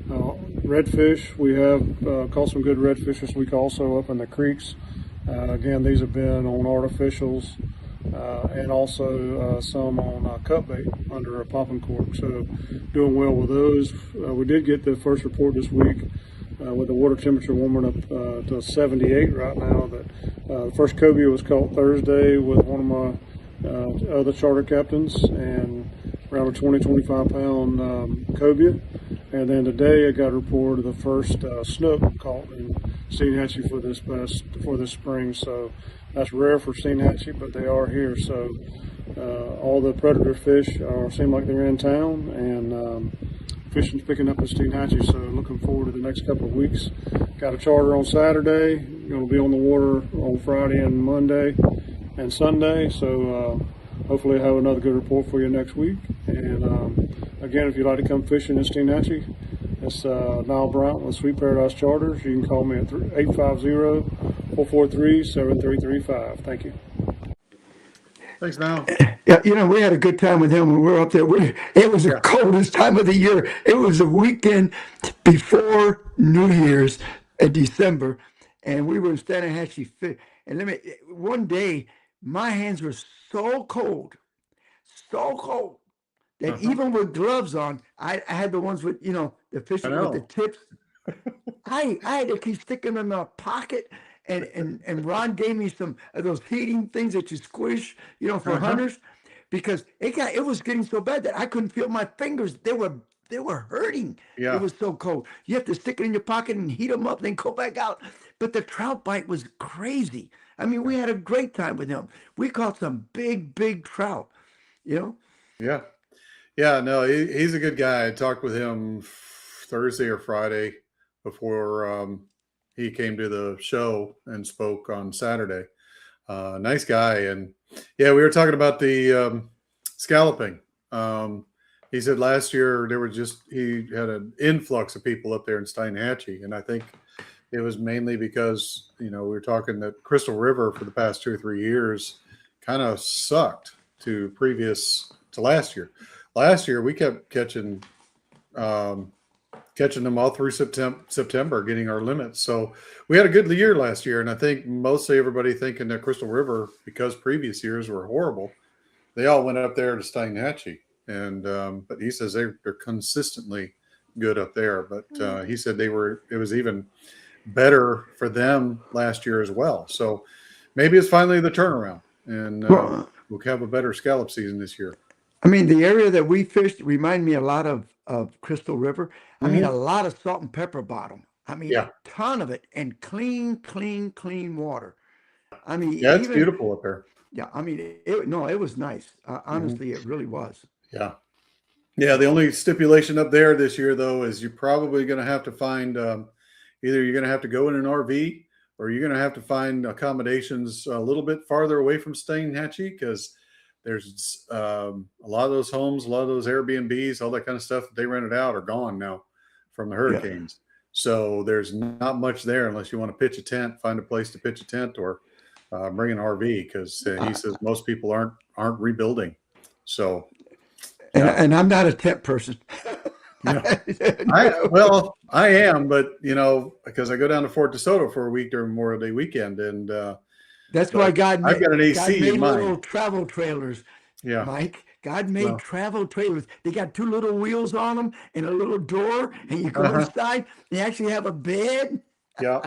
Redfish, we have caught some good redfish this week also up in the creeks. Again, these have been on artificials. And also some on cut bait under a popping cork. So doing well with those. We did get the first report this week with the water temperature warming up to 78 right now. That the first cobia was caught Thursday with one of my other charter captains, and around a 20-25 pound cobia. And then today I got a report of the first snook caught in Steinhatchee for this spring. So that's rare for Steinhatchee, but they are here. So all the predator fish seem like they're in town, and fishing's picking up in Steinhatchee. So looking forward to the next couple of weeks. Got a charter on Saturday. Going to be on the water on Friday and Monday and Sunday. So hopefully I have another good report for you next week. And again, if you'd like to come fishing in Steinhatchee, it's Niall Bryant with Sweet Paradise Charters. You can call me at 850-443-7335. Thank you. Thanks, Niall. Yeah, we had a good time with him when we were up there. It was the coldest time of the year. It was the weekend before New Year's in December, and we were in Steinhatchee. And one day, my hands were so cold, that even with gloves on, I had the ones with, the fishing with the tips. I had to keep sticking them in my pocket. And Ron gave me some of those heating things that you squish, for hunters, because it was getting so bad that I couldn't feel my fingers. They were hurting. Yeah. It was so cold. You have to stick it in your pocket and heat them up, then go back out. But the trout bite was crazy. I mean, we had a great time with him. We caught some big trout, Yeah. Yeah, no, he's a good guy. I talked with him Thursday or Friday before he came to the show and spoke on Saturday. Nice guy. And yeah, we were talking about the scalloping. He said last year he had an influx of people up there in Steinhatchee. And I think it was mainly because, we were talking that Crystal River for the past 2 or 3 years kind of sucked to last year. Last year we kept catching them all through September, getting our limits. So we had a good year last year. And I think mostly everybody thinking that Crystal River, because previous years were horrible, they all went up there to Steinhatchee. And, but he says they're consistently good up there. But he said it was even better for them last year as well. So maybe it's finally the turnaround, and we'll have a better scallop season this year. I mean, the area that we fished remind me a lot of Crystal River. I mean, a lot of salt and pepper bottom. I mean, a ton of it, and clean water. I mean, yeah, it's beautiful up there. Yeah, I mean, it was nice. Honestly, it really was. Yeah. Yeah, the only stipulation up there this year, though, is you're probably going to have to find either you're going to have to go in an RV, or you're going to have to find accommodations a little bit farther away from Steinhatchee, because there's a lot of those homes, a lot of those Airbnbs, all that kind of stuff that they rented out are gone now from the hurricanes. Yeah. So there's not much there unless you want to pitch a tent, find a place to pitch a tent, or bring an RV, because he says most people aren't rebuilding. So, and I'm not a tent person. Yeah. I am, but because I go down to Fort DeSoto for a week during Memorial Day weekend, and That's why But I've got an God AC made in little mine. travel trailers, Yeah. Mike. God made Well, travel trailers. They got two little wheels on them and a little door, and you go uh-huh. inside. You actually have a bed. Yeah.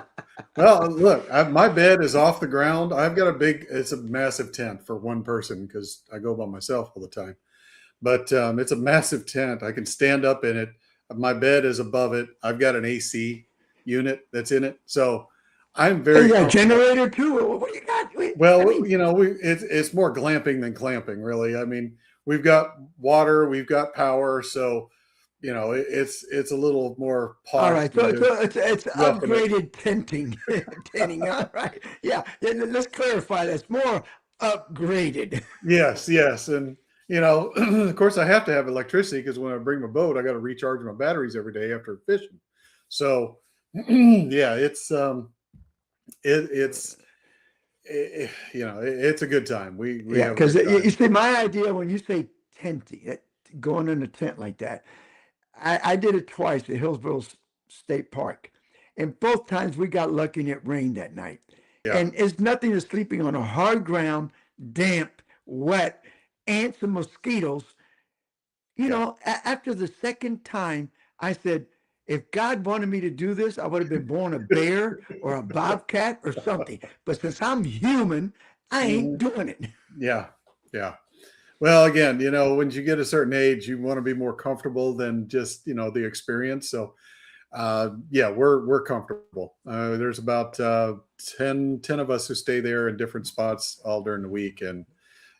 Well, look, my bed is off the ground. I've got it's a massive tent for one person because I go by myself all the time. But it's a massive tent. I can stand up in it. My bed is above it. I've got an AC unit that's in it. So I'm And very you got a comfortable. generator too. What do you got? I Well, mean, it's more glamping than clamping, really. I mean, we've got water, we've got power, so it's a little more all posh right. than just So it's roughing it. upgraded tenting. Tenting. All right. Yeah. Let's clarify. That's more upgraded. Yes, yes, and of course, I have to have electricity because when I bring my boat, I got to recharge my batteries every day after fishing. So, yeah, it's it's a good time. We Yeah, have a because good you time. see, my idea when you say tenting, going in a tent like that, I did it twice at Hillsborough State Park, and both times we got lucky and it rained that night. Yeah, And it's nothing to sleeping on a hard ground, damp, wet, ants and mosquitoes. yeah. After the second time, I said, if God wanted me to do this, I would have been born a bear or a bobcat or something. But since I'm human, I ain't Mhm. doing it. Yeah, yeah. Well, again, when you get a certain age, you want to be more comfortable than just the experience. So, yeah, we're comfortable. There's about 10 of us who stay there in different spots all during the week, and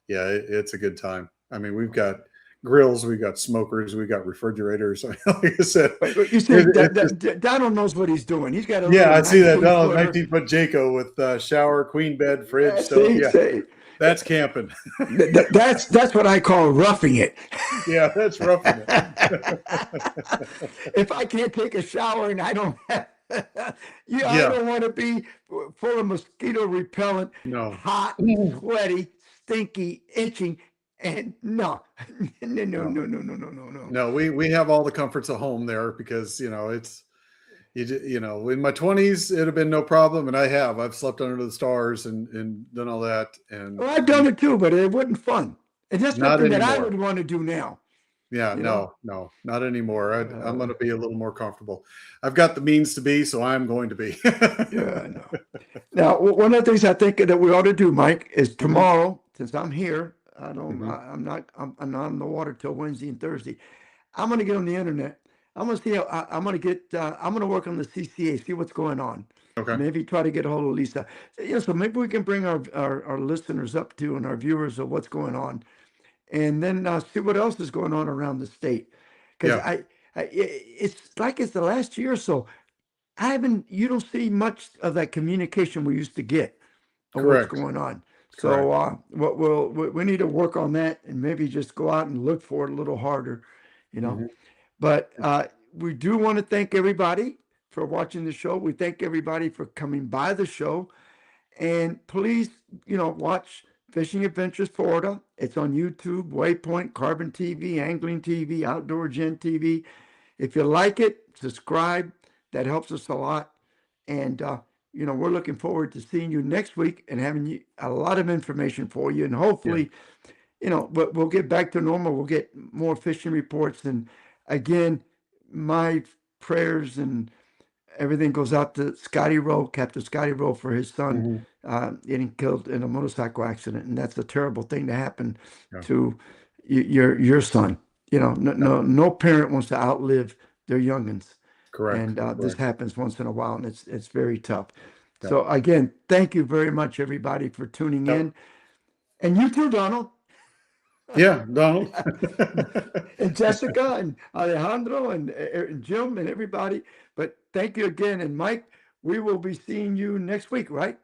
yeah, it's a good time. I mean, we've got grills, we've got smokers, we've got refrigerators. Like I said, But you see, Donald knows what he's doing. He's got a yeah, little I see that 19 Donald footer. 19-foot Jayco with shower, queen bed, fridge. Yeah, So see, yeah, see, that's camping. that's what I call roughing it. Yeah, that's roughing it. If I can't take a shower and I don't have, I Yeah, don't want to be full of mosquito repellent, no. hot, sweaty, stinky, itching, and no, no, no, No. no, no, no, no, no, no. No, we have all the comforts of home there because it's in my 20s it'd have been no problem, and I've slept under the stars and done all that, and Well, I've done it too, but it wasn't fun. And that's not something that I anymore. would want to do now. Yeah, You know, no, not anymore. I'm going uh, to be a little more comfortable. I've got the means to be, so I'm going to be. yeah, I know. Now, one of the things I think that we ought to do, Mike, is Mhm, tomorrow, since I'm here, I don't, mhm. I'm not on the water till Wednesday and Thursday. I'm going to get on the internet. I'm going to see how, I'm going to get, I'm going to work on the CCA, see what's going on. Okay. Maybe try to get a hold of Lisa. So maybe we can bring our listeners up to and our viewers of what's going on, and then see what else is going on around the state. Because Yeah, it's like it's the last year or so. You don't see much of that communication we used to get of what's correct. going on. So, Correct. we need to work on that and maybe just go out and look for it a little harder, you know. Mhm. But we do want to thank everybody for watching the show. We thank everybody for coming by the show. And please, watch Fishing Adventures Florida. It's on YouTube, Waypoint, Carbon TV, Angling TV, Outdoor Gen TV. If you like it, subscribe. That helps us a lot. And, we're looking forward to seeing you next week and having a lot of information for you. And Yeah. hopefully, we'll get back to normal. We'll get more fishing reports. And again, my prayers and everything goes out to Scotty Rowe, Captain Scotty Rowe, for his son Mhm. getting killed in a motorcycle accident. And that's a terrible thing to happen Yeah. to your son. No parent wants to outlive their youngins. Correct. And this Correct. happens once in a while, and it's very tough. Yep. So again, thank you very much, everybody, for tuning Yep. in. And you too, Donald. Yeah, Donald. And Jessica and Alejandro and Jim and everybody. But thank you again. And Mike, we will be seeing you next week, right?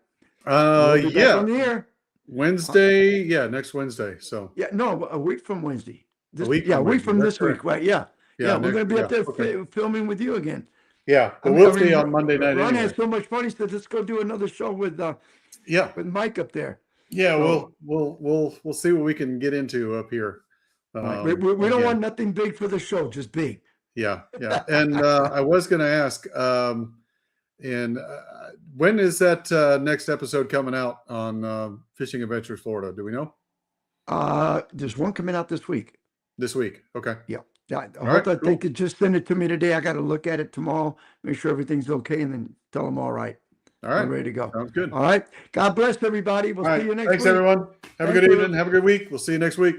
We'll be back Yeah, on the air. Wednesday. Yeah, next Wednesday. So Yeah, no, a week from Wednesday. a week Yeah, from a week Wednesday. from That's this week, correct. right? Yeah. Yeah, We're going to be up there okay. filming with you again. Yeah, but I we'll mean, stay on Monday night Ron anyway. had so much fun. He said, "Let's go do another show with Yeah, Mike up there." yeah. So, We'll see what we can get into up here. right. We don't Again. want nothing big for the show, just big. Yeah, yeah. And I was going to ask, And when is that next episode coming out on Fishing Adventures Florida? Do we know? There's one coming out this week. This week. Okay. Yeah. I All right, hope that they could just send it to me today. I got to look at it tomorrow, make sure everything's okay, and then tell them all right. All right. I'm ready to go. Sounds good. All right. God bless everybody. We'll All see right. you next Thanks, week. everyone. Have a Thank good you. evening. Have a good week. We'll see you next week.